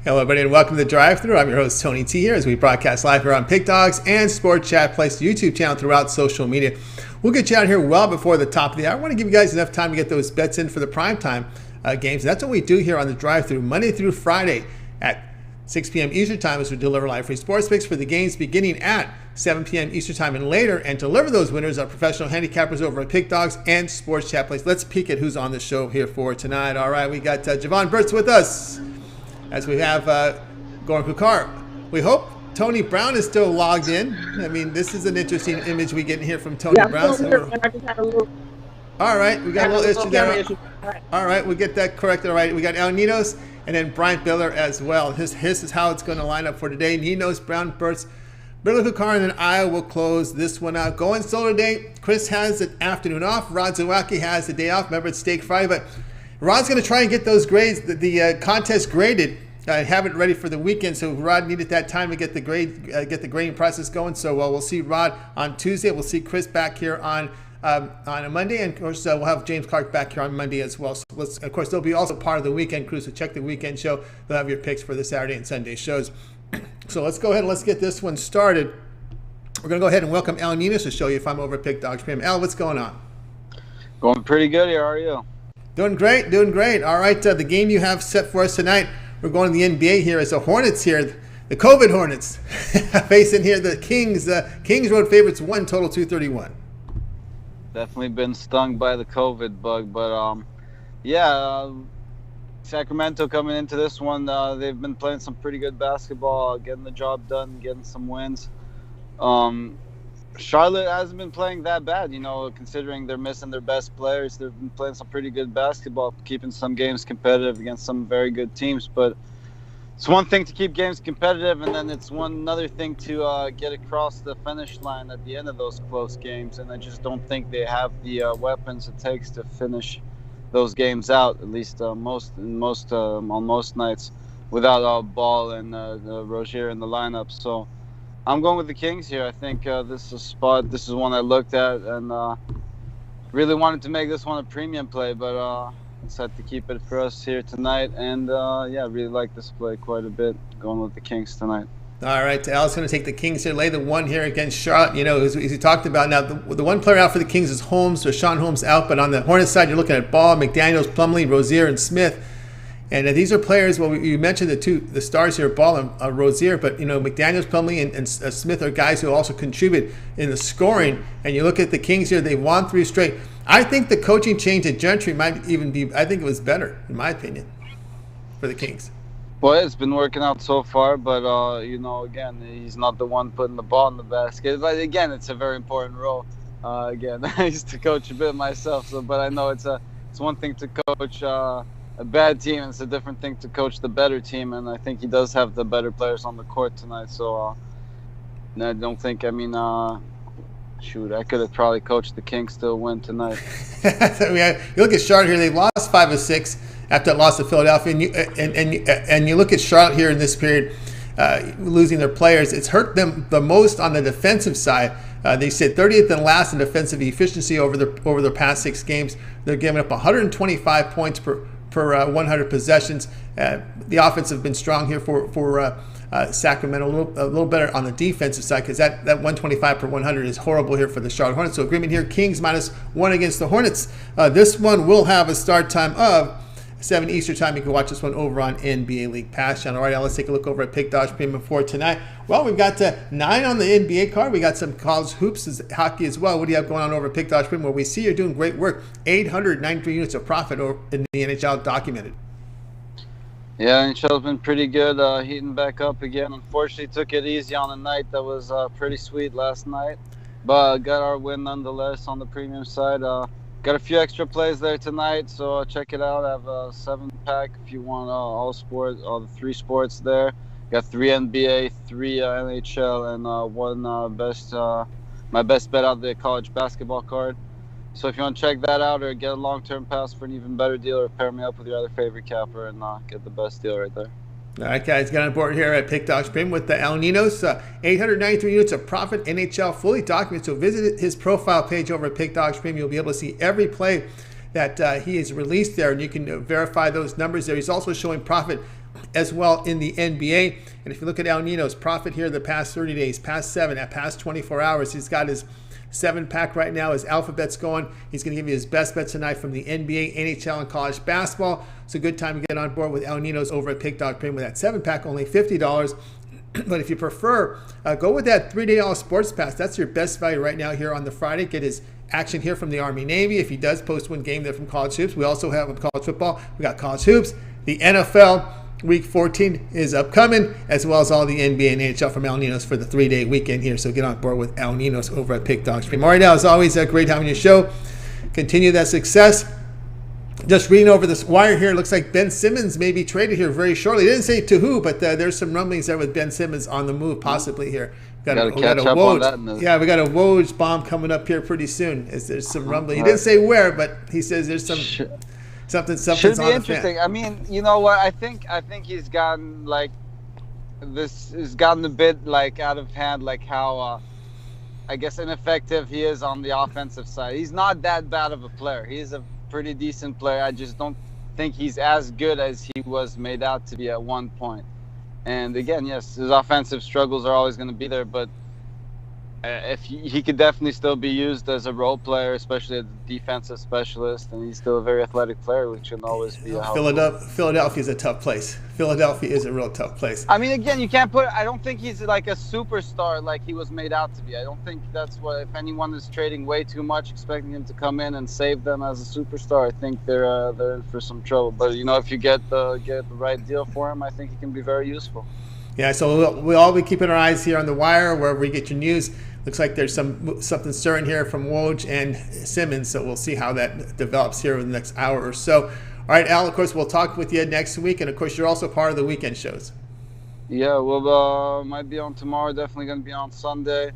Hello, everybody, and welcome to the Drive-Thru. I'm your host, Tony T, here as we broadcast live here on Pick Dogs and Sport Chat Place YouTube channel throughout social media. We'll get you out here well before the top of the hour. I want to give you guys enough time to get those bets in for the primetime games. That's what we do here on the Drive-Thru, Monday through Friday at 6 p.m. Eastern Time as we deliver live free sports picks for the games beginning at 7 p.m. Eastern Time and later, and deliver those winners are professional handicappers over at Pick Dogs and Sports Chat Place. Let's peek at who's on the show here for tonight. All right, we got Jovan Burts with us, as we have Goran Kucar. We hope Tony Brown is still logged in. I mean, this is an interesting image we get here from Tony Brown. All right, we got a little issue there. All right, we'll get that corrected. All right, we got Ninos and then Brian Bitler as well. His is how it's going to line up for today. Ninos, Brown, Burts, Bitler, Kucar, and then I will close this one out. Going solo today. Chris has the afternoon off. Rod Zawacki has the day off. Remember, it's Steak Friday, but Rod's going to try and get those grades, the contest graded. Have it ready for the weekend. So Rod needed that time to get the grading process going. So we'll see Rod on Tuesday. We'll see Chris back here on a Monday, and of course we'll have James Clark back here on Monday as well. So of course they'll be also part of the weekend crew. So check the weekend show. They'll have your picks for the Saturday and Sunday shows. So let's go ahead and let's get this one started. We're gonna go ahead and welcome Al Ninos to show you if I'm over at Pick Dogs Premium. Al, what's going on? Going pretty good here. How are you? Doing great. All right, the game you have set for us tonight. We're going to the NBA here as the Hornets here, the COVID Hornets, facing here the Kings. The Kings road favorites, won total 231. Definitely been stung by the COVID bug, but Sacramento coming into this one, they've been playing some pretty good basketball, getting the job done, getting some wins. Charlotte hasn't been playing that bad, considering they're missing their best players. They've been playing some pretty good basketball, keeping some games competitive against some very good teams. But it's one thing to keep games competitive, and then it's another thing to get across the finish line at the end of those close games. And I just don't think they have the weapons it takes to finish those games out, at least on most nights, without Ball and Rozier in the lineup. So I'm going with the Kings here. I think this is one I looked at and really wanted to make this one a premium play, but decided to keep it for us here tonight. And really like this play quite a bit, going with the Kings tonight. All right, Al's going to take the Kings here, lay the one here against Charlotte. As we talked about, now the one player out for the Kings is Holmes, so Sean Holmes out. But on the Hornets side, you're looking at Ball, McDaniels, Plumlee, Rozier, and Smith. And these are players, well, you mentioned the stars here, Ball and Rozier, but, McDaniels, Plumlee, and Smith are guys who also contribute in the scoring. And you look at the Kings here, they've won 3 straight. I think the coaching change at Gentry might even be, I think it was better, in my opinion, for the Kings. Well, it's been working out so far, but, again, he's not the one putting the ball in the basket. But, again, it's a very important role. Again, I used to coach a bit myself, but I know it's one thing to coach a bad team, and it's a different thing to coach the better team, and I think he does have the better players on the court tonight. So I don't think, I could have probably coached the Kings to win tonight. You look at Charlotte here, they lost 5 of 6 after that loss to Philadelphia, and you look at Charlotte here in this period, losing their players. It's hurt them the most on the defensive side. They sit 30th and last in defensive efficiency over their past 6 games. They're giving up 125 points per 100 possessions. The offense have been strong here for Sacramento, a little better on the defensive side, because that 125 per 100 is horrible here for the Charlotte Hornets. So agreement here, Kings -1 against the Hornets. This one will have a start time of 7 Eastern Time. You can watch this one over on NBA League Pass channel. All right, now let's take a look over at Pick Dogs Premium for tonight. Well, we've got 9 on the NBA card. We got some college hoops hockey as well. What do you have going on over at Pick Dogs Premium? Well, we see you're doing great work. 893 units of profit in the NHL documented. Yeah, NHL's been pretty good, heating back up again. Unfortunately, took it easy on a night that was pretty sweet last night, but got our win nonetheless on the premium side. Got a few extra plays there tonight, so check it out. I have a 7-pack if you want all the 3 sports there. Got 3 NBA, 3 NHL, and one my best bet out of the college basketball card. So if you want to check that out or get a long-term pass for an even better deal, or pair me up with your other favorite capper and get the best deal right there. All right, guys, get on board here at Pick Dogs Premium with the Al Ninos. 893 units of profit, NHL, fully documented. So visit his profile page over at Pick Dogs Premium. You'll be able to see every play that he is released there, and you can verify those numbers there. He's also showing profit as well in the NBA. And if you look at El Nino's profit here the past 30 days, past 7, past 24 hours, he's got his 7-pack right now. His alphabet's going. He's going to give you his best bet tonight from the NBA, NHL, and college basketball. It's a good time to get on board with El Nino's over at Pick Dog Premium with that 7-pack, only $50. But if you prefer, go with that 3-day all sports pass. That's your best value right now here on the Friday. Get his action here from the Army Navy. If he does post one game there from college hoops, we also have college football. We got college hoops. The NFL Week 14 is upcoming, as well as all the NBA and NHL from El Ninos for the 3-day weekend here. So get on board with El Ninos over at Pick Dog Premium. All right, now, as always, great having your show. Continue that success. Just reading over this wire here, looks like Ben Simmons may be traded here very shortly. It didn't say to who, but there's some rumblings there with Ben Simmons on the move, possibly here. We got a Woj. Yeah, we got a Woj bomb coming up here pretty soon. There's some rumbling. He didn't say where, but he says there's some something's should be on interesting. The fan. I mean, you know what? I think he's gotten this has gotten a bit out of hand, how I guess ineffective he is on the offensive side. He's not that bad of a player. He's a pretty decent player. I just don't think he's as good as he was made out to be at one point. And again, yes, his offensive struggles are always going to be there, but if he could definitely still be used as a role player, especially as a defensive specialist, and he's still a very athletic player, which can always be a helpful. Philadelphia is a tough place. Philadelphia is a real tough place. I mean, again, you can't I don't think he's like a superstar like he was made out to be. I don't think that's what, if anyone is trading way too much, expecting him to come in and save them as a superstar, I think they're in for some trouble. But, if you get the right deal for him, I think he can be very useful. Yeah, so we'll all be keeping our eyes here on the wire, wherever we get your news. Looks like there's something stirring here from Woj and Simmons, so we'll see how that develops here over the next hour or so. All right, Al, of course, we'll talk with you next week, and of course, you're also part of the weekend shows. Yeah, we'll might be on tomorrow, definitely going to be on Sunday,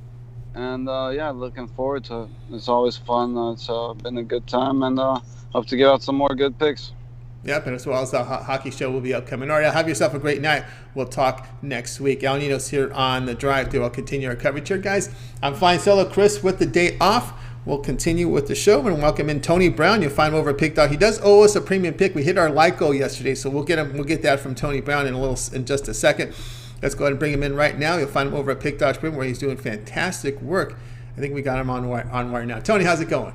and looking forward to it. It's always fun. It's been a good time, and hope to get out some more good picks. Yep, and as well as the hockey show will be upcoming. All right, have yourself a great night. We'll talk next week. Al Ninos here on the drive-thru. I'll continue our coverage here, guys. I'm flying solo Chris with the day off. We'll continue with the show and welcome in Tony Brown. You'll find him over at Pick Dog. He does owe us a premium pick. We hit our like goal yesterday, so we'll get that from Tony Brown in just a second. Let's go ahead and bring him in right now. You'll find him over at Pick Dog Premium, where he's doing fantastic work. I think we got him on wire now. Tony, how's it going?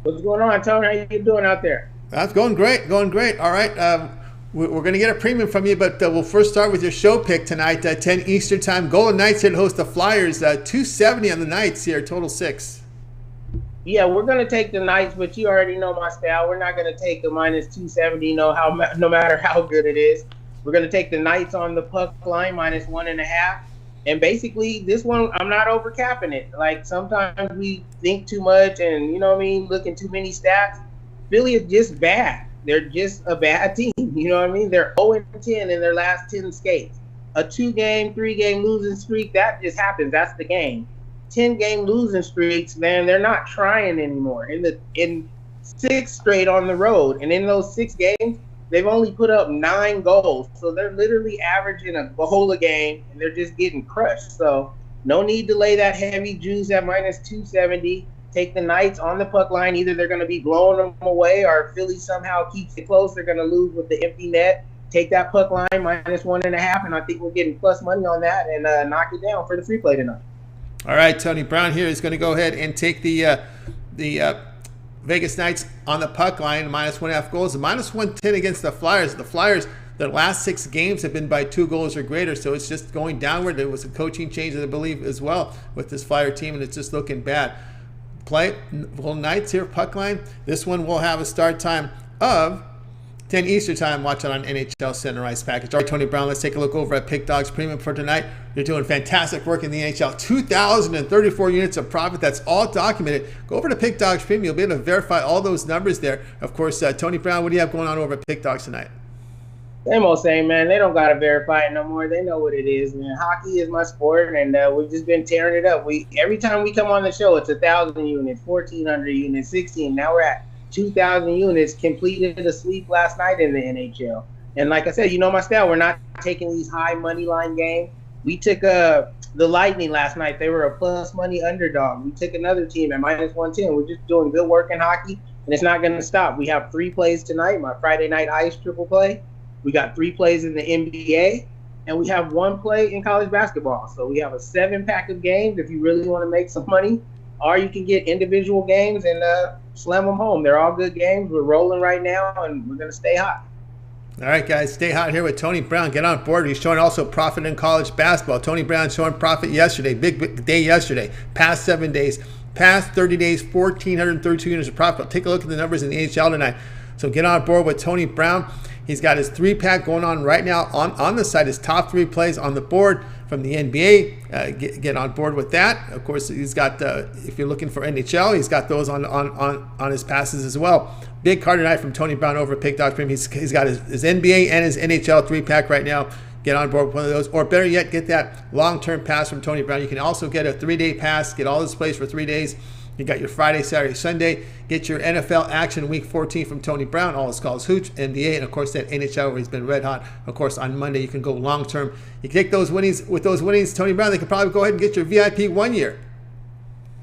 What's going on, Tony? How you doing out there? That's going great. All right. We're going to get a premium from you, but we'll first start with your show pick tonight, 10 Eastern time. Golden Knights here to host the Flyers. 270 on the Knights here, total 6. Yeah, we're going to take the Knights, but you already know my style. We're not going to take a minus 270, no matter how good it is. We're going to take the Knights on the puck line, minus 1.5. And basically, this one, I'm not overcapping it. Like, sometimes we think too much and, look at too many stats. Philly is just bad. They're just a bad team. You know what I mean? They're 0-10 in their last 10 skates. A 2-game, 3-game losing streak, that just happens. That's the game. 10-game losing streaks, man, they're not trying anymore. In 6 straight on the road. And in those 6 games, they've only put up 9 goals. So they're literally averaging a goal a game, and they're just getting crushed. So no need to lay that heavy juice at minus 270. Take the Knights on the puck line. Either they're going to be blowing them away, or if Philly somehow keeps it close, they're going to lose with the empty net. Take that puck line, minus 1.5, and I think we're getting plus money on that and knock it down for the free play tonight. All right, Tony Brown here is going to go ahead and take the Vegas Knights on the puck line, minus 1.5 goals, and minus 110 against the Flyers. The Flyers, their last 6 games have been by 2 goals or greater, so it's just going downward. There was a coaching change, I believe, as well with this Flyer team, and it's just looking bad. Play Golden Knights here, puck line. This one will have a start time of 10 Eastern time. Watch it on NHL Center Ice Package. All right, Tony Brown, let's take a look over at Pick Dogs Premium for tonight. You're doing fantastic work in the NHL. 2,034 units of profit. That's all documented. Go over to Pick Dogs Premium. You'll be able to verify all those numbers there. Of course, Tony Brown, what do you have going on over at Pick Dogs tonight? Same old same, man. They don't got to verify it no more. They know what it is, man. Hockey is my sport, and we've just been tearing it up. Every time we come on the show, it's 1,000 units, 1,400 units, 16. Now we're at 2,000 units. Completed a sweep last night in the NHL. And like I said, my style. We're not taking these high money line games. We took the Lightning last night. They were a plus money underdog. We took another team at minus 110. We're just doing good work in hockey. and it's not going to stop. We have 3 plays tonight, my Friday Night Ice triple play. We got 3 plays in the NBA, and we have 1 play in college basketball. So we have a 7-pack of games if you really want to make some money, or you can get individual games and slam them home. They're all good games. We're rolling right now, and we're going to stay hot. All right, guys, stay hot here with Tony Brown. Get on board. He's showing also profit in college basketball. Tony Brown showing profit yesterday, big day yesterday, past 7 days, past 30 days, 1,432 units of profit. Take a look at the numbers in the NHL tonight. So get on board with Tony Brown. He's got his 3-pack going on right now on the site. His top 3 plays on the board from the NBA. Get on board with that. Of course, he's got, if you're looking for NHL, he's got those on his passes as well. Big card tonight from Tony Brown over at Pick.Stream. He's got his NBA and his NHL 3-pack right now. Get on board with one of those. Or better yet, get that long-term pass from Tony Brown. You can also get a 3-day pass. Get all his plays for 3 days. You got your Friday, Saturday, Sunday. Get your NFL action week 14 from Tony Brown. All his calls, hoops, NBA, and of course that NHL where he's been red hot. Of course, on Monday you can go long term. You can take those winnings. With those winnings, Tony Brown, they can probably go ahead and get your VIP 1 year.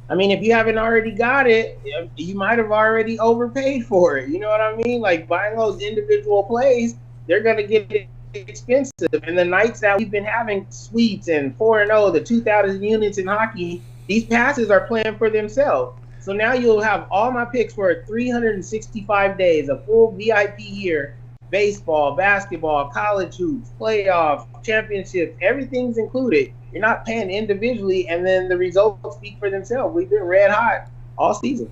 I mean, if you haven't already got it, you might have already overpaid for it. You know what I mean? Like buying those individual plays, they're going to get expensive. And the nights that we've been having sweeps and 4-0, the 2,000 units in hockey, these passes are playing for themselves. So now you'll have all my picks for 365 days, a full VIP year, baseball, basketball, college hoops, playoffs, championships, everything's included. You're not paying individually, and then the results speak for themselves. We've been red hot all season.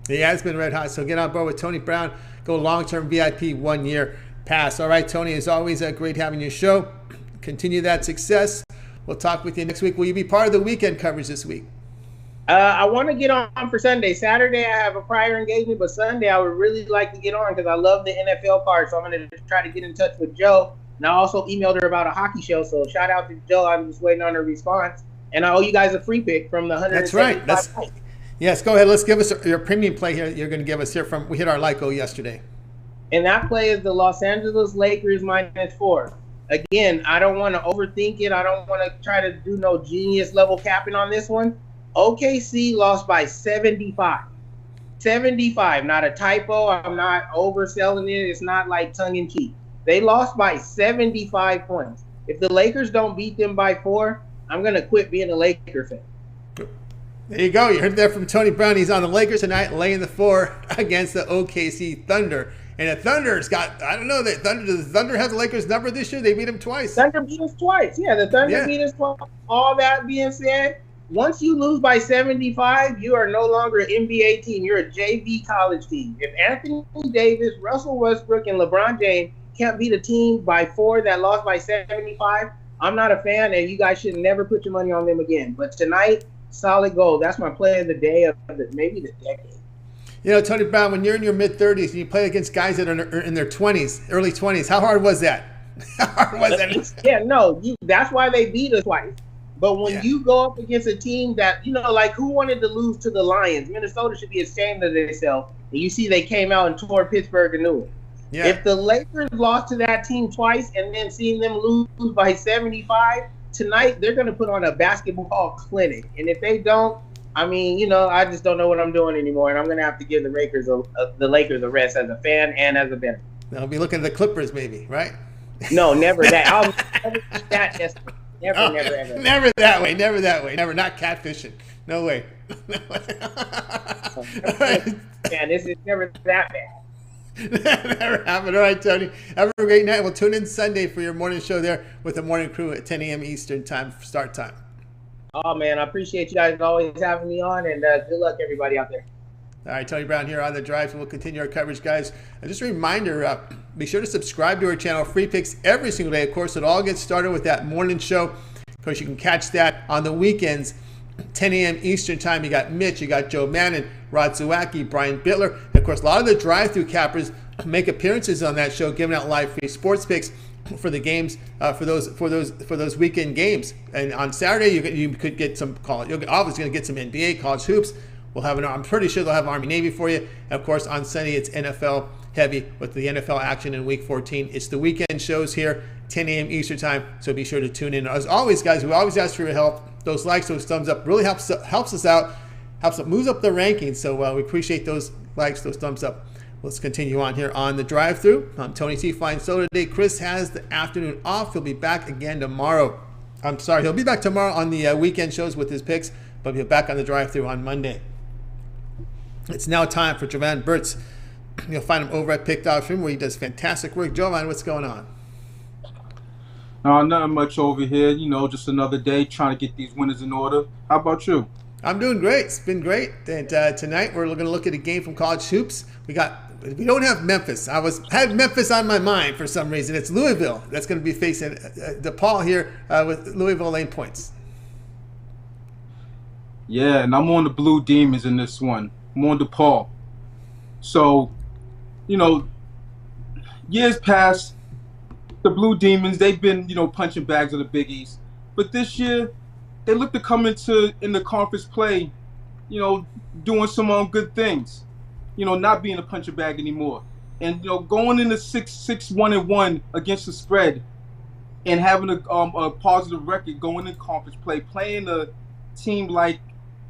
He has been red hot. So get on board with Tony Brown. Go long-term VIP 1 year pass. All right, Tony, it's always great having your show. Continue that success. We'll talk with you next week. Will you be part of the weekend coverage this week? I want to get on for Sunday. Saturday, I have a prior engagement, but Sunday, I would really like to get on because I love the NFL card. So I'm going to try to get in touch with Joe. And I also emailed her about a hockey show. So shout out to Joe. I'm just waiting on her response. And I owe you guys a free pick from the 175. That's right. Yes, go ahead. Let's give us your premium play here. You're going to give us here from, we hit our LICO yesterday. And that play is the Los Angeles Lakers -4. Again, I don't want to overthink it. I don't want to try to do no genius level capping on this one. OKC lost by 75. 75, not a typo. I'm not overselling it. It's not like tongue-in-cheek. They lost by 75 points. If the Lakers don't beat them by 4, I'm going to quit being a Laker fan. There you go. You heard that from Tony Brown. He's on the Lakers tonight, laying the 4 against the OKC Thunder. And the Thunder's got, I don't know, does the Thunder have the Lakers number this year? They beat them twice. Thunder beat us twice. Yeah, the Thunder beat us twice. All that being said, once you lose by 75, you are no longer an NBA team. You're a JV college team. If Anthony Davis, Russell Westbrook, and LeBron James can't beat a team by 4 that lost by 75, I'm not a fan, and you guys should never put your money on them again. But tonight, solid gold. That's my play of the day, maybe the decade. You know, Tony Brown, when you're in your mid-30s and you play against guys that are in their 20s, early 20s, how hard was that? How hard was that? Yeah, no, that's why they beat us twice. But when you go up against a team that, you know, like who wanted to lose to the Lions? Minnesota should be ashamed of themselves. And you see they came out and tore Pittsburgh a new one. Yeah. If the Lakers lost to that team twice and then seeing them lose by 75, tonight they're going to put on a basketball clinic. And if they don't, I mean, you know, I just don't know what I'm doing anymore. And I'm going to have to give the Lakers a rest as a fan and as a bettor. I'll be looking at the Clippers maybe, right? No, never that. I'll never be that desperate. Never, ever. Never that way. Never that way. Never. Not catfishing. No way. Man, this is never that bad. Never happened. All right, Tony. Have a great night. We'll tune in Sunday for your morning show there with the morning crew at 10 a.m. Eastern time, start time. Oh, man, I appreciate you guys always having me on, and good luck, everybody out there. All right, Tony Brown here on The Drive, and we'll continue our coverage, guys. And just a reminder, be sure to subscribe to our channel. Free picks every single day. Of course, it all gets started with that morning show. Of course, you can catch that on the weekends, 10 a.m. Eastern time. You got Mitch, you got Joe Mannon, Rod Zawacki, Brian Bitler. And of course, a lot of the drive-through cappers make appearances on that show, giving out live free sports picks for the games, for those weekend games. And on Saturday, you could get some college. You're obviously going to get some NBA, college hoops. We'll have I'm pretty sure they'll have Army Navy for you. And of course, on Sunday, it's NFL heavy with the NFL action in Week 14. It's the weekend shows here, 10 a.m. Eastern time. So be sure to tune in. As always, guys, we always ask for your help. Those likes, those thumbs up really helps us out. moves up the rankings. So we appreciate those likes, those thumbs up. Let's continue on here on the drive-thru. I'm Tony T. flying solo today. Chris has the afternoon off. He'll be back again tomorrow. I'm sorry, he'll be back tomorrow on the weekend shows with his picks, but he'll be back on the drive-thru on Monday. It's now time for Jovan Burts. You'll find him over at Pick Dog Stream, where he does fantastic work. Jovan, what's going on? Nothing much over here. Just another day trying to get these winners in order. How about you? I'm doing great. It's been great. And tonight we're going to look at a game from college hoops. We don't have Memphis. I had Memphis on my mind for some reason. It's Louisville that's going to be facing DePaul here with Louisville laying points. Yeah, and I'm on the Blue Demons in this one. I'm on DePaul. So, years past, the Blue Demons, they've been, punching bags of the Big East. But this year, they look to come in the conference play, doing some good things. Not being a punching bag anymore. And, going into 6-1-1 against the spread and having a positive record going in conference play, playing a team like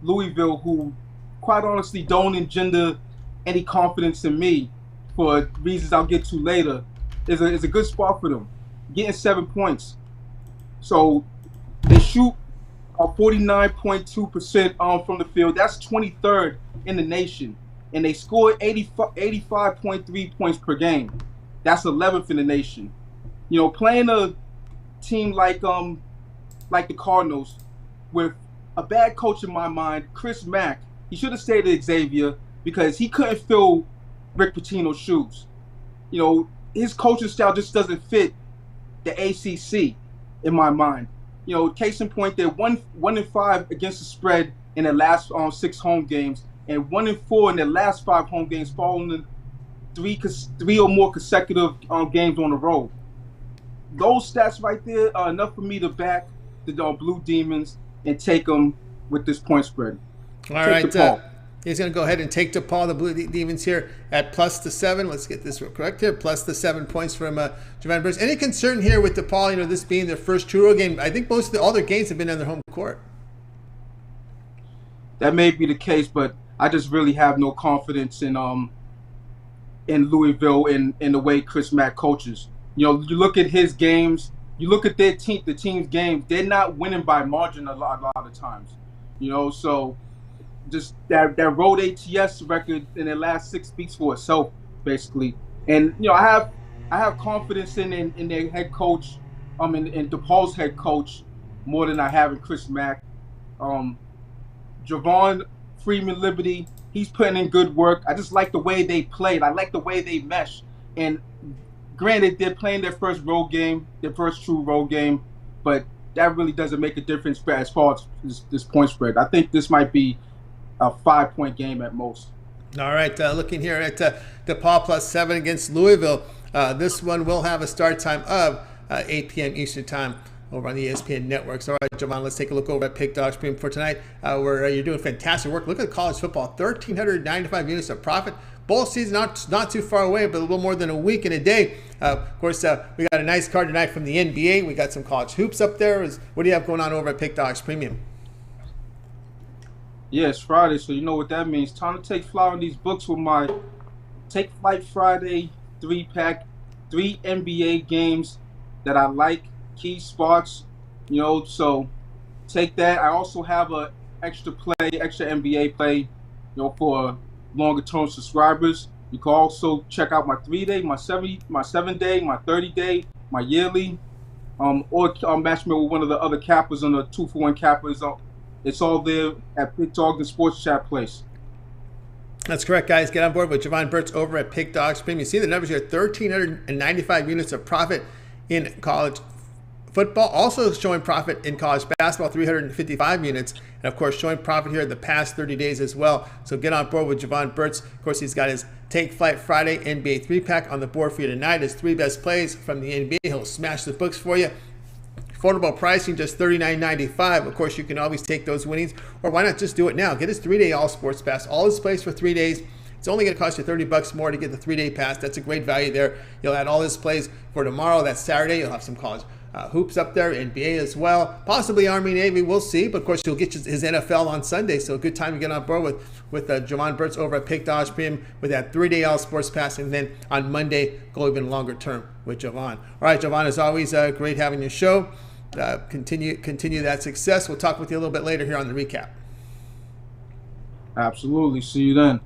Louisville, who quite honestly don't engender any confidence in me for reasons I'll get to later, is a good spot for them. Getting 7 points. So they shoot 49.2% from the field. That's 23rd in the nation. And they scored 85.3 points per game. That's 11th in the nation. Playing a team like the Cardinals with a bad coach in my mind, Chris Mack, he should have stayed at Xavier because he couldn't fill Rick Pitino's shoes. His coaching style just doesn't fit the ACC in my mind. Case in point, they're 1-5 against the spread in their last 6 home games, and 1-4 in their last 5 home games, following three or more consecutive games on the road. Those stats right there are enough for me to back the Blue Demons and take them with this point spread. All right, he's going to go ahead and take DePaul, the Blue Demons here at +7. Let's get this correct here. +7 points from Jovan Burts. Any concern here with DePaul, this being their first true road game? I think all their games have been on their home court. That may be the case, but I just really have no confidence in Louisville in the way Chris Mack coaches. You look at his games, you look at the team's games, they're not winning by margin a lot of times. So just that road ATS record in their last 6 speaks for itself, basically. And I have confidence in their head coach, in DePaul's head coach, more than I have in Chris Mack. Javon Freeman Liberty, he's putting in good work. I just like the way they played. I like the way they mesh. And granted, they're playing their first road game, their first true road game, but that really doesn't make a difference as far as this point spread. I think this might be a 5-point game at most. All right, looking here at DePaul +7 against Louisville. This one will have a start time of 8 p.m. Eastern time over on the ESPN networks. All right, Jovan, let's take a look over at Pick Dog Stream for tonight, where you're doing fantastic work. Look at college football, 1,395 units of profit. Bowl season not too far away, but a little more than a week and a day. Of course, we got a nice card tonight from the NBA. We got some college hoops up there. What do you have going on over at Pick Dogs Premium? Yeah, it's Friday, so you know what that means. Time to take flight on these books with my Take Flight Friday 3-pack, 3 NBA games that I like, key spots, so take that. I also have a extra NBA play, for longer term subscribers. You can also check out my 3-day, my 7-day, my 30-day, my yearly, or match me with one of the other cappers on the 2-for-1 cappers. It's all there at Pick Dogs and Sports Chat Place. That's correct, guys. Get on board with Jovan Burts over at Pick Dogs Premium. You see the numbers here, 1,395 units of profit in college football. Also showing profit in college basketball, 355 units. And, of course, showing profit here the past 30 days as well. So get on board with Jovan Burts. Of course, he's got his Take Flight Friday NBA 3-pack on the board for you tonight. His 3 best plays from the NBA. He'll smash the books for you. Affordable pricing, just $39.95. Of course, you can always take those winnings, or why not just do it now? Get his 3-day All Sports Pass. All his plays for 3 days. It's only going to cost you $30 more to get the 3-day pass. That's a great value there. You'll add all his plays for tomorrow. That's Saturday. You'll have some college hoops up there, NBA as well, possibly Army Navy. We'll see. But of course, he'll get his NFL on Sunday, so a good time to get on board with Jovan Burts over at Pick Dodge Premium with that 3-day all sports pass, and then on Monday go even longer term with Jovan. All right, Jovan, as always, great having your show. Continue that success. We'll talk with you a little bit later here on the recap. Absolutely. See you then.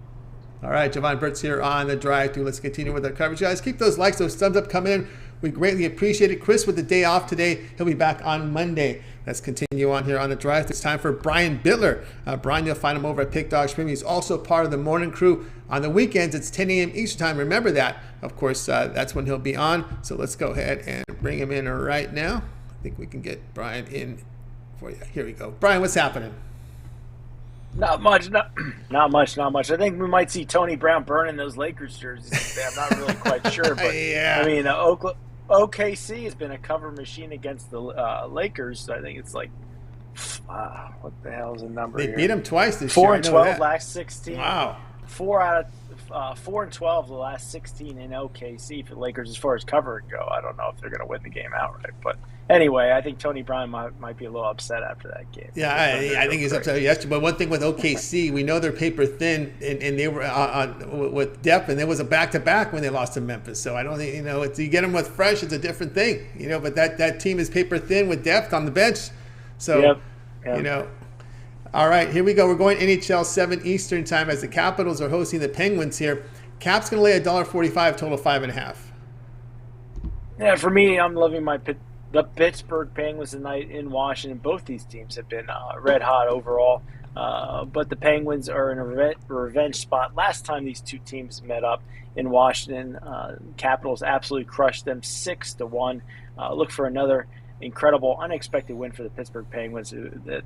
All right, Jovan Burts here on the drive through. Let's continue with our coverage, guys. Keep those likes, those thumbs up coming in. We greatly appreciate it. Chris with the day off today. He'll be back on Monday. Let's continue on here on the drive. It's time for Brian Bitler. Brian, you'll find him over at Pick Dogs Premium. He's also part of the morning crew. On the weekends, it's 10 a.m. Eastern time. Remember that. Of course, that's when he'll be on. So let's go ahead and bring him in right now. I think we can get Brian in for you. Here we go. Brian, what's happening? Not much. I think we might see Tony Brown burning those Lakers jerseys. I'm not really quite sure, but yeah. I mean, OKC has been a cover machine against the Lakers. So I think it's like, what the hell is the number? They here? beat them twice this year. 4-12 last 16. Wow. 4 and 12 the last 16 in OKC for the Lakers as far as cover go. I don't know if they're going to win the game outright, but anyway, I think Tony Brown might be a little upset after that game. Yeah, I think he's upset yesterday. But one thing with OKC, we know they're paper thin, and they were with depth, and there was a back-to-back when they lost to Memphis. So I don't think, you get them with fresh, it's a different thing, But that team is paper thin with depth on the bench. So, Yep. All right, here we go. We're going NHL 7 Eastern time as the Capitals are hosting the Penguins here. Cap's going to lay $1.45, total 5.5. Yeah, for me, I'm loving the Pittsburgh Penguins tonight in Washington. Both these teams have been red hot overall, but the Penguins are in a revenge spot. Last time these two teams met up in Washington, Capitals absolutely crushed them 6-1. Look for another incredible, unexpected win for the Pittsburgh Penguins, the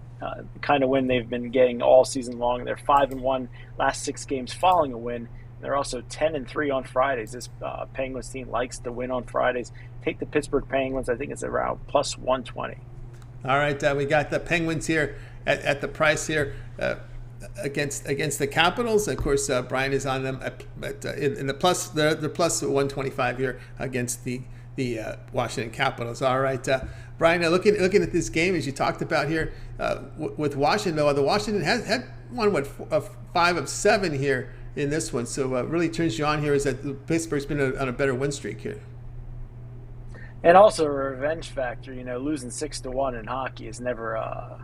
kind of win they've been getting all season long. They're 5-1 last 6 games following a win. They're also 10-3 on Fridays. This Penguins team likes to win on Fridays. Take the Pittsburgh Penguins. I think it's around plus 120. All right, we got the Penguins here at the price here against the Capitals. Of course, Brian is on them in the plus. They're plus 125 here against the Washington Capitals. All right, Brian, looking at this game as you talked about here with Washington, though, the Washington has had won 5 of 7 here in this one. So what really turns you on here is that Pittsburgh's been on a better win streak here. And also a revenge factor. Losing 6-1 in hockey is never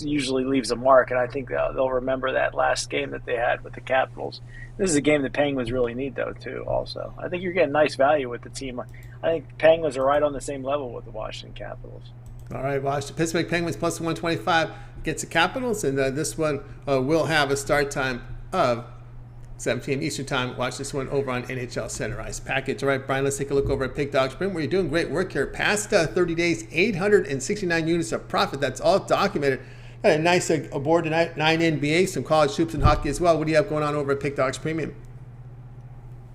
usually leaves a mark, and I think they'll remember that last game that they had with the Capitals. This is a game the Penguins really need, though, too. Also, I think you're getting nice value with the team. I think the Penguins are right on the same level with the Washington Capitals. All right, Washington Pittsburgh Penguins plus 125 against the Capitals, and this one will have a start time of 7 p.m. Eastern time. Watch this one over on NHL Center Ice Package. All right, Brian, let's take a look over at Pick Dog Sprint, where you're doing great work here. Past 30 days, 869 units of profit. That's all documented. Got a nice board tonight, 9 NBA, some college hoops and hockey as well. What do you have going on over at Pick Dogs Premium?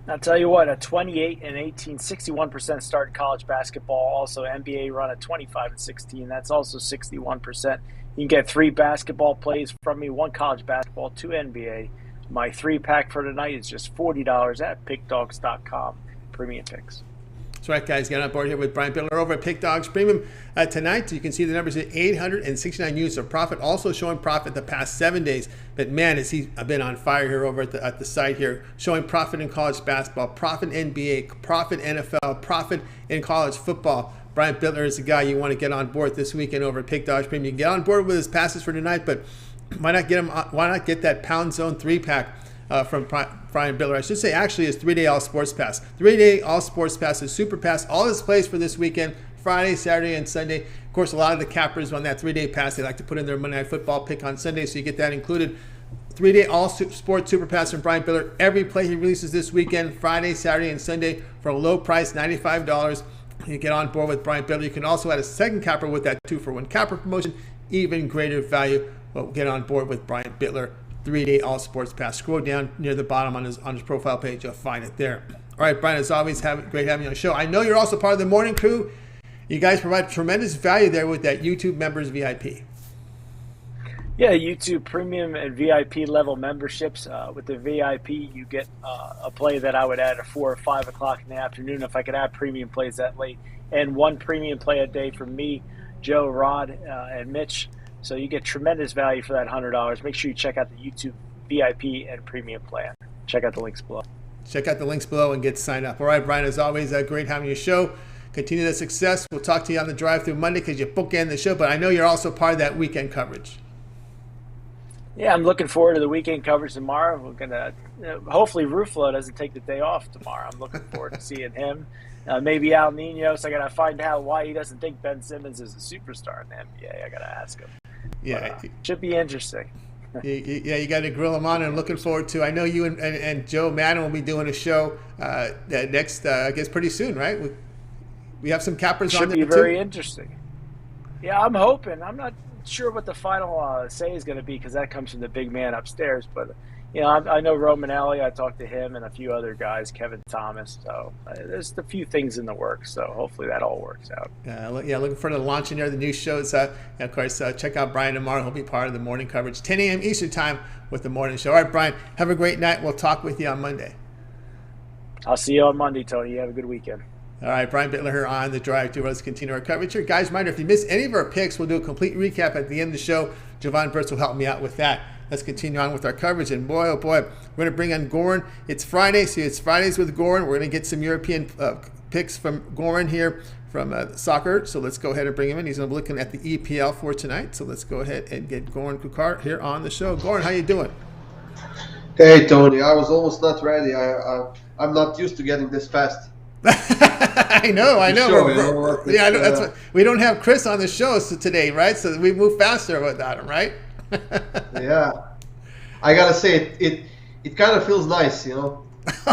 I'll tell you what, a 28-18, 61% start in college basketball. Also, NBA run at 25-16. That's also 61%. You can get 3 basketball plays from me, 1 college basketball, 2 NBA. My 3-pack for tonight is just $40 at pickdogs.com. Premium picks. That's right, guys. Get on board here with Brian Bitler over at Pick Dogs Premium. Tonight, you can see the numbers at 869 units of profit, also showing profit the past 7 days. But man, has he been on fire here over at the site here, showing profit in college basketball, profit in NBA, profit NFL, profit in college football. Brian Bitler is the guy you want to get on board this weekend over at Pick Dogs Premium. You can get on board with his passes for tonight, but why not get that Pound Zone 3-pack from Brian Bitler? I should say actually his 3-day all sports pass. 3-day all sports pass is super pass. All his plays for this weekend, Friday, Saturday, and Sunday. Of course, a lot of the cappers on that 3-day pass, they like to put in their Monday Night Football pick on Sunday, so you get that included. 3-day all sports super pass from Brian Bitler. Every play he releases this weekend, Friday, Saturday, and Sunday, for a low price, $95. You get on board with Brian Bitler. You can also add a second capper with that 2-for-1 capper promotion. Even greater value. Well, get on board with Brian Bitler. 3-day all sports pass. Scroll down near the bottom on his profile page. You'll find it there. All right, Brian, as always, great having you on the show. I know you're also part of the morning crew. You guys provide tremendous value there with that YouTube members VIP. Yeah, YouTube Premium and VIP level memberships. With the VIP, you get a play that I would add at 4 or 5 o'clock in the afternoon if I could add premium plays that late, and one premium play a day from me, Joe, Rod, and Mitch. So you get tremendous value for that $100. Make sure you check out the YouTube VIP and Premium plan. Check out the links below. Check out the links below and get signed up. All right, Brian, as always, great having your show. Continue the success. We'll talk to you on the drive through Monday because you bookend the show, but I know you're also part of that weekend coverage. Yeah, I'm looking forward to the weekend coverage tomorrow. We're gonna hopefully Ruffalo doesn't take the day off tomorrow. I'm looking forward to seeing him. Maybe Al Ninos. I gotta find out why he doesn't think Ben Simmons is a superstar in the NBA. I gotta ask him. Yeah, should be interesting. Yeah, you got to grill him on, and looking forward to. I know you and Joe Madden will be doing a show next, I guess, pretty soon, right? We have some cappers on there too. Should be very interesting. Yeah, I'm hoping. I'm not sure what the final say is going to be because that comes from the big man upstairs. But I know Romanelli. I talked to him and a few other guys, Kevin Thomas. So there's a few things in the works. So hopefully that all works out. Yeah, looking forward to launching there the new shows. And of course, check out Brian tomorrow. He'll be part of the morning coverage, 10 a.m. Eastern time with the morning show. All right, Brian, have a great night. We'll talk with you on Monday. I'll see you on Monday, Tony. You have a good weekend. All right, Brian Bitler here on the Drive to. Let's continue our coverage here. Guys, reminder, if you missed any of our picks, we'll do a complete recap at the end of the show. Jovan Burts will help me out with that. Let's continue on with our coverage. And boy, oh boy, we're going to bring on Goran. It's Friday, so it's Fridays with Goran. We're going to get some European picks from Goran here from soccer. So let's go ahead and bring him in. He's going to be looking at the EPL for tonight. So let's go ahead and get Goran Kucar here on the show. Goran, how you doing? Hey, Tony. I was almost not ready. I'm not used to getting this fast. I know. Sure, That's what, we don't have Chris on the show today, right? So we move faster without him, right? Yeah, I gotta say it kind of feels nice, Oh,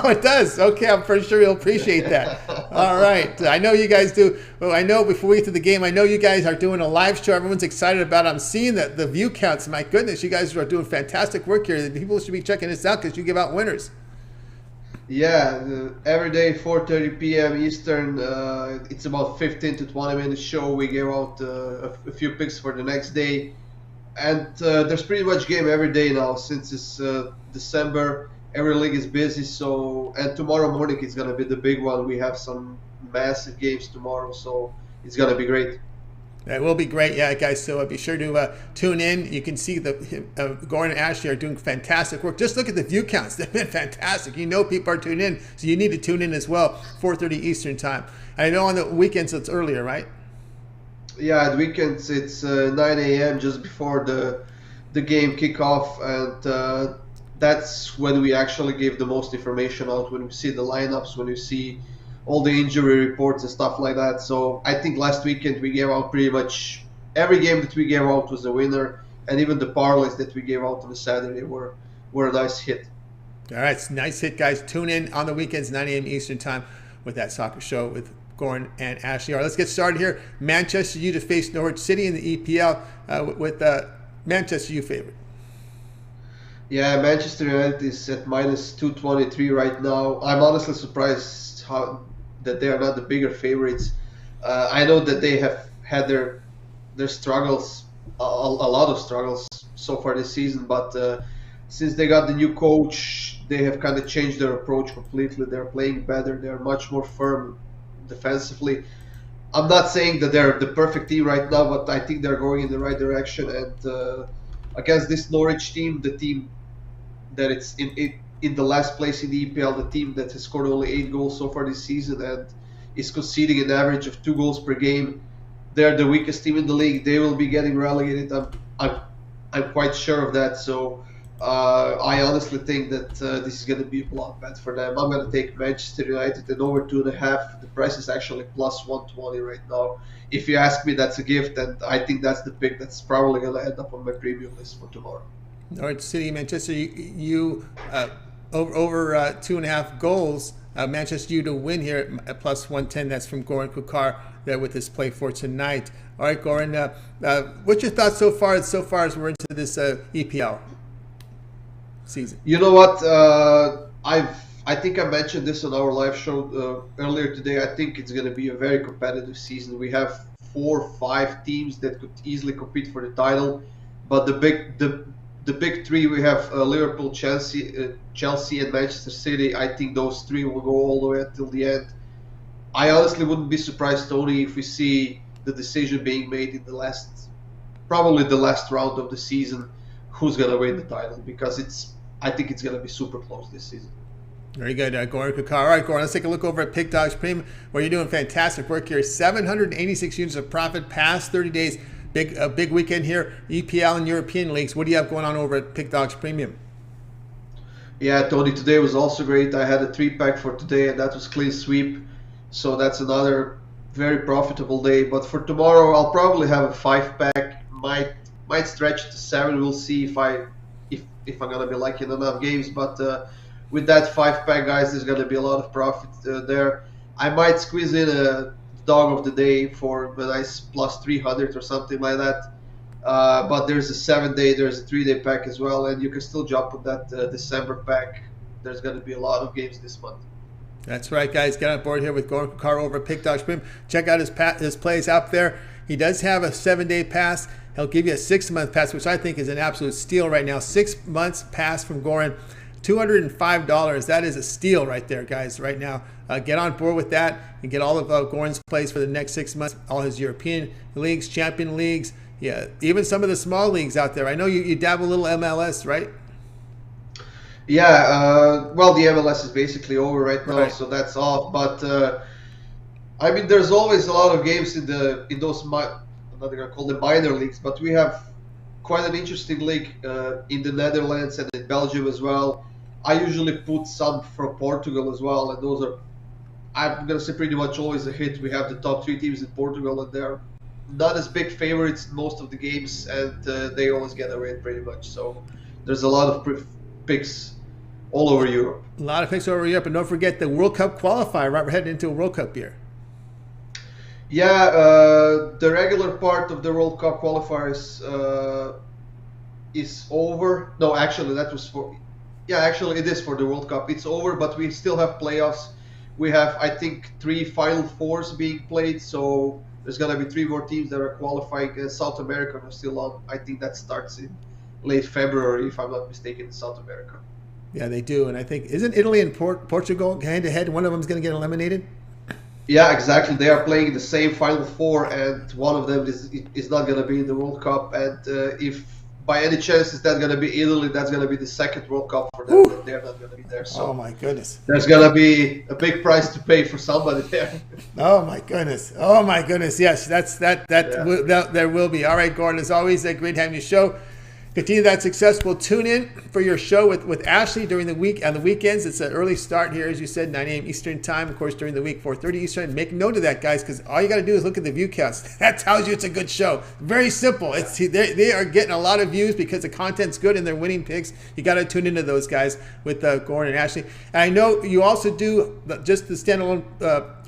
it does. Okay, I'm pretty sure you'll appreciate that. All right, I know you guys do. Well, I know before we get to the game, I know you guys are doing a live show. Everyone's excited about it. I'm seeing the view counts. My goodness, you guys are doing fantastic work here. People should be checking this out because you give out winners. Yeah, every day 4:30 p.m. Eastern. It's about 15 to 20 minute show. We give out a few picks for the next day. And there's pretty much game every day now since it's December. Every league is busy. And tomorrow morning it's gonna be the big one. We have some massive games tomorrow, so it's gonna be great. It will be great, yeah, guys. So be sure to tune in. You can see the Goran and Ashley are doing fantastic work. Just look at the view counts; they've been fantastic. People are tuning in, so you need to tune in as well. 4:30 Eastern time. I know on the weekends it's earlier, right? Yeah, at weekends it's 9 a.m. just before the game kickoff, and that's when we actually give the most information out. When we see the lineups, when we see all the injury reports and stuff like that. So I think last weekend we gave out pretty much every game that we gave out was a winner, and even the parlays that we gave out on the Saturday were a nice hit. All right, it's a nice hit, guys. Tune in on the weekends, 9 a.m. Eastern time, with that soccer show with Goran and Ashley. All right, let's get started here. Manchester U to face Norwich City in the EPL with Manchester U favorite. Yeah, Manchester United is at minus 223 right now. I'm honestly surprised that they are not the bigger favorites. I know that they have had their struggles, a lot of struggles so far this season, but since they got the new coach, they have kind of changed their approach completely. They're playing better. They're much more firm defensively. I'm not saying that they're the perfect team right now, but I think they're going in the right direction. And against this Norwich team, the team that it's in the last place in the EPL, the team that has scored only 8 goals so far this season and is conceding an average of 2 goals per game. They're the weakest team in the league. They will be getting relegated. I'm quite sure of that. So I honestly think that this is going to be a block bet for them. I'm going to take Manchester United and over 2.5. The price is actually plus 120 right now. If you ask me, that's a gift, and I think that's the pick that's probably going to end up on my preview list for tomorrow. Norwich City, Manchester U over 2.5 goals. Manchester U to win here at plus 110. That's from Goran Kucar there with his play for tonight. All right, Goran, what's your thoughts so far as we're into this EPL season? You know what? I think I mentioned this on our live show earlier today. I think it's going to be a very competitive season. We have 4 or 5 teams that could easily compete for the title. But the big three we have Liverpool, Chelsea, and Manchester City. I think those three will go all the way until the end. I honestly wouldn't be surprised, Tony, if we see the decision being made in probably the last round of the season, who's gonna win the title, because I think it's gonna be super close this season. Very good, Goran Kucar. All right, Goran, let's take a look over at Pick Dogs Premium, where you're doing fantastic work here. 786 units of profit past 30 days. Big weekend here, EPL and European leagues. What do you have going on over at Pick Dogs Premium? Yeah, Tony, today was also great. I had a 3-pack for today, and that was clean sweep. So that's another very profitable day. But for tomorrow, I'll probably have a 5-pack. Might stretch to 7. We'll see if I'm gonna be liking enough games. But with that 5-pack, guys, there's gonna be a lot of profit there. I might squeeze in a dog of the day for a nice plus 300 or something like that. But there's a 7-day, there's a 3-day pack as well, and you can still jump on that December pack. There's going to be a lot of games this month. That's right, guys. Get on board here with Goran Kucar over at Pick Dogs Premium. Check out his plays out there. He does have a 7-day pass. He'll give you a 6-month pass, which I think is an absolute steal right now. 6 months pass from Goran. $205. That is a steal right there, guys, right now. Get on board with that and get all of Goran's plays for the next 6 months. All his European leagues, champion leagues, yeah, even some of the small leagues out there. I know you dabble a little MLS, right? Yeah, well, the MLS is basically over right now, so that's off. But I mean, there's always a lot of games in those. I'm not gonna call them minor leagues, but we have quite an interesting league in the Netherlands and in Belgium as well. I usually put some from Portugal as well, and those are, I'm going to say, pretty much always a hit. We have the top 3 teams in Portugal, and they're not as big favorites in most of the games, and they always get a win pretty much. So there's a lot of picks all over Europe. A lot of picks over Europe, and don't forget the World Cup qualifier, right? We're heading into a World Cup year. Yeah, the regular part of the World Cup qualifiers is over. No, actually, that was for... Yeah, actually, it is for the World Cup. It's over, but we still have playoffs. We have, I think, 3 Final Fours being played, so there's going to be 3 more teams that are qualifying. South America are still on. I think that starts in late February, if I'm not mistaken, in South America. Yeah, they do, and I think, isn't Italy and Portugal hand-to-head? One of them is going to get eliminated? Yeah, exactly. They are playing the same Final Four, and one of them is not going to be in the World Cup. And if by any chance is that going to be Italy, that's going to be the second World Cup for them. And they're not going to be there. So oh my goodness! There's going to be a big price to pay for somebody there. Oh my goodness! Oh my goodness! Yes, there will be. All right, Goran. As always, a great having you show. Continue that success. We'll tune in for your show with Ashley during the week. On the weekends, it's an early start here, as you said, 9 a.m. Eastern time. Of course, during the week, 4:30 Eastern. Make note of that, guys, because all you got to do is look at the view counts. That tells you it's a good show. Very simple. They are getting a lot of views because the content's good and they're winning picks. You got to tune into those guys with Goran and Ashley. And I know you also do just the standalone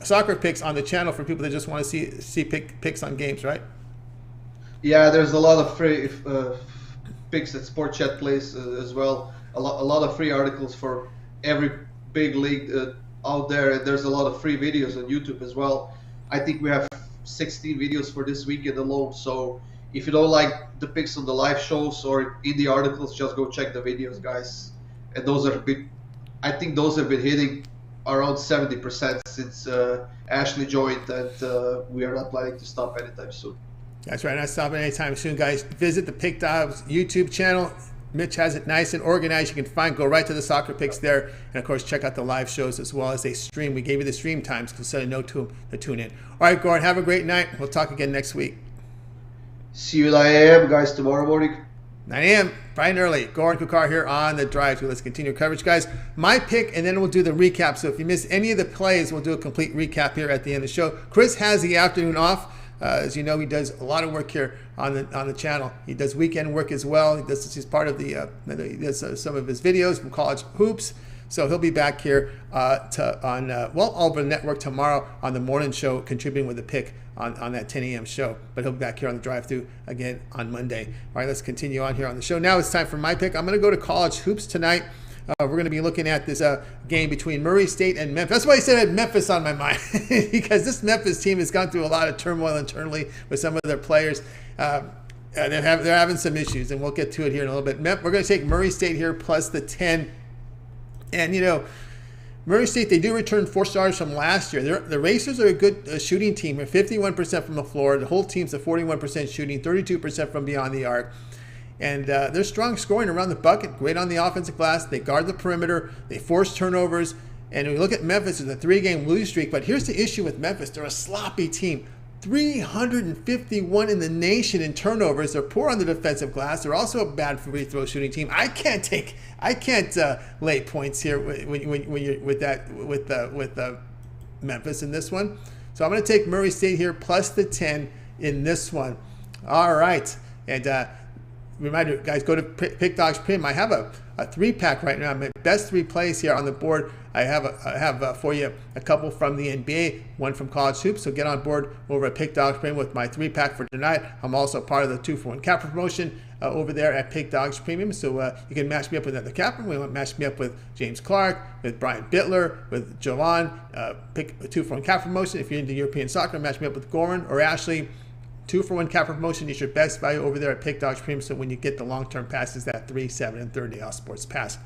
soccer picks on the channel for people that just want to see picks on games, right? Yeah, there's a lot of free picks that Sport Chat plays as well. A lot of free articles for every big league out there, and there's a lot of free videos on YouTube as well. I think we have 16 videos for this weekend alone. So if you don't like the picks on the live shows or in the articles, just go check the videos, guys. And those are I think those have been hitting around 70% since Ashley joined, and we are not planning to stop anytime soon. That's right, not stopping anytime soon, guys. Visit the Pick Dogs YouTube channel. Mitch has it nice and organized. You can go right to the soccer picks there. And, of course, check out the live shows as well as they stream. We gave you the stream times so you know to tune in. All right, Goran, have a great night. We'll talk again next week. See you at 9 a.m., guys, tomorrow morning. 9 a.m., bright and early. Goran Kucar here on the drive. So let's continue coverage, guys. My pick, and then we'll do the recap. So if you miss any of the plays, we'll do a complete recap here at the end of the show. Chris has the afternoon off. As you know, he does a lot of work here on the channel. He does weekend work as well. He's part of he does some of his videos from College Hoops. So he'll be back here on Auburn Network tomorrow on the morning show, contributing with a pick on that 10 a.m. show. But he'll be back here on the drive-thru again on Monday. All right, let's continue on here on the show. Now it's time for my pick. I'm going to go to College Hoops tonight. We're going to be looking at this game between Murray State and Memphis. That's why I said I had Memphis on my mind, because this Memphis team has gone through a lot of turmoil internally with some of their players. they're having some issues, and we'll get to it here in a little bit. We're going to take Murray State here plus the 10. And, Murray State, they do return 4 stars from last year. The Racers are a good shooting team. 51% from the floor. The whole team's a 41% shooting, 32% from beyond the arc. And they're strong scoring around the bucket, great on the offensive glass. They guard the perimeter. They force turnovers. And we look at Memphis as a 3-game losing streak. But here's the issue with Memphis. They're a sloppy team. 351 in the nation in turnovers. They're poor on the defensive glass. They're also a bad free throw shooting team. I can't lay points here when you're with Memphis in this one. So I'm going to take Murray State here plus the 10 in this one. All right, and reminder, guys, go to Pick Dogs Premium. I have a 3-pack right now. My best 3 plays here on the board. I have for you a couple from the NBA, one from college hoops. So get on board over at Pick Dogs Premium with my 3-pack for tonight. I'm also part of the 2-for-1 capper promotion over there at Pick Dogs Premium. So you can match me up with another capper. We want to match me up with James Clark, with Brian Bitler, with Jovan. Pick a 2-for-1 capper promotion. If you're into European soccer, match me up with Goran or Ashley. 2-for-1 capper promotion is your best value over there at Pick Dogs Premium. So when you get the long-term passes, that 3, 7, and 30 All Sports Pass.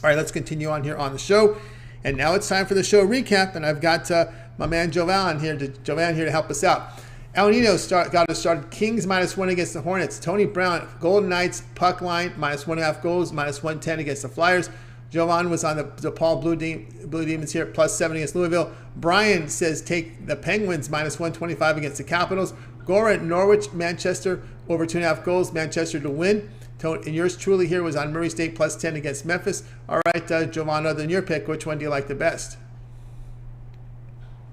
All right, let's continue on here on the show. And now it's time for the show recap. And I've got my man Jovan here to help us out. Ninos got us started. Kings -1 against the Hornets. Tony Brown, Golden Knights, puck line, -1.5 goals, -110 against the Flyers. Jovan was on the DePaul Blue Demons here, +7 against Louisville. Brian says take the Penguins -125 against the Capitals. Goran, Norwich, Manchester, over 2.5 goals, Manchester to win. And yours truly here was on Murray State +10 against Memphis. All right, Jovan, other than your pick, which one do you like the best?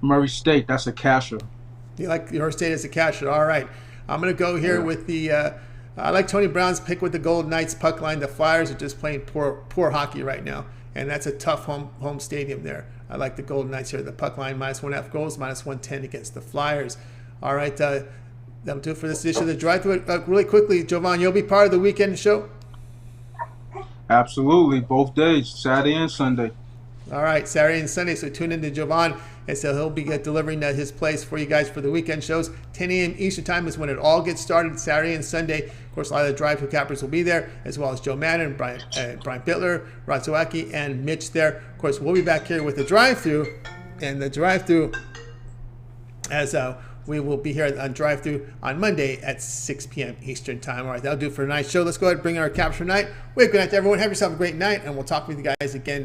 Murray State, that's a casher. You like Murray State as a casher. All right. I'm going to go here with the I like Tony Brown's pick with the Golden Knights puck line. The Flyers are just playing poor hockey right now, and that's a tough home stadium there. I like the Golden Knights here. The puck line -1.5 goals, -110 against the Flyers. All right, that'll do it for this edition of the Drive Through. Really quickly, Jovan, you'll be part of the weekend show? Absolutely, both days, Saturday and Sunday. All right, Saturday and Sunday. So tune in to Jovan, and so he'll be delivering his plays for you guys for the weekend shows. 10 a.m. Eastern time is when it all gets started, Saturday and Sunday. Of course, a lot of the Drive Through Cappers will be there, as well as Joe Madden, Brian Bitler, Rod Zawacki, and Mitch there. Of course, we'll be back here with the Drive Through, and the Drive Through as we will be here on Drive Through on Monday at 6 p.m. Eastern time. All right, that'll do it for tonight's show. Let's go ahead and bring in our caps for tonight. Good night to everyone. Have yourself a great night, and we'll talk with you guys again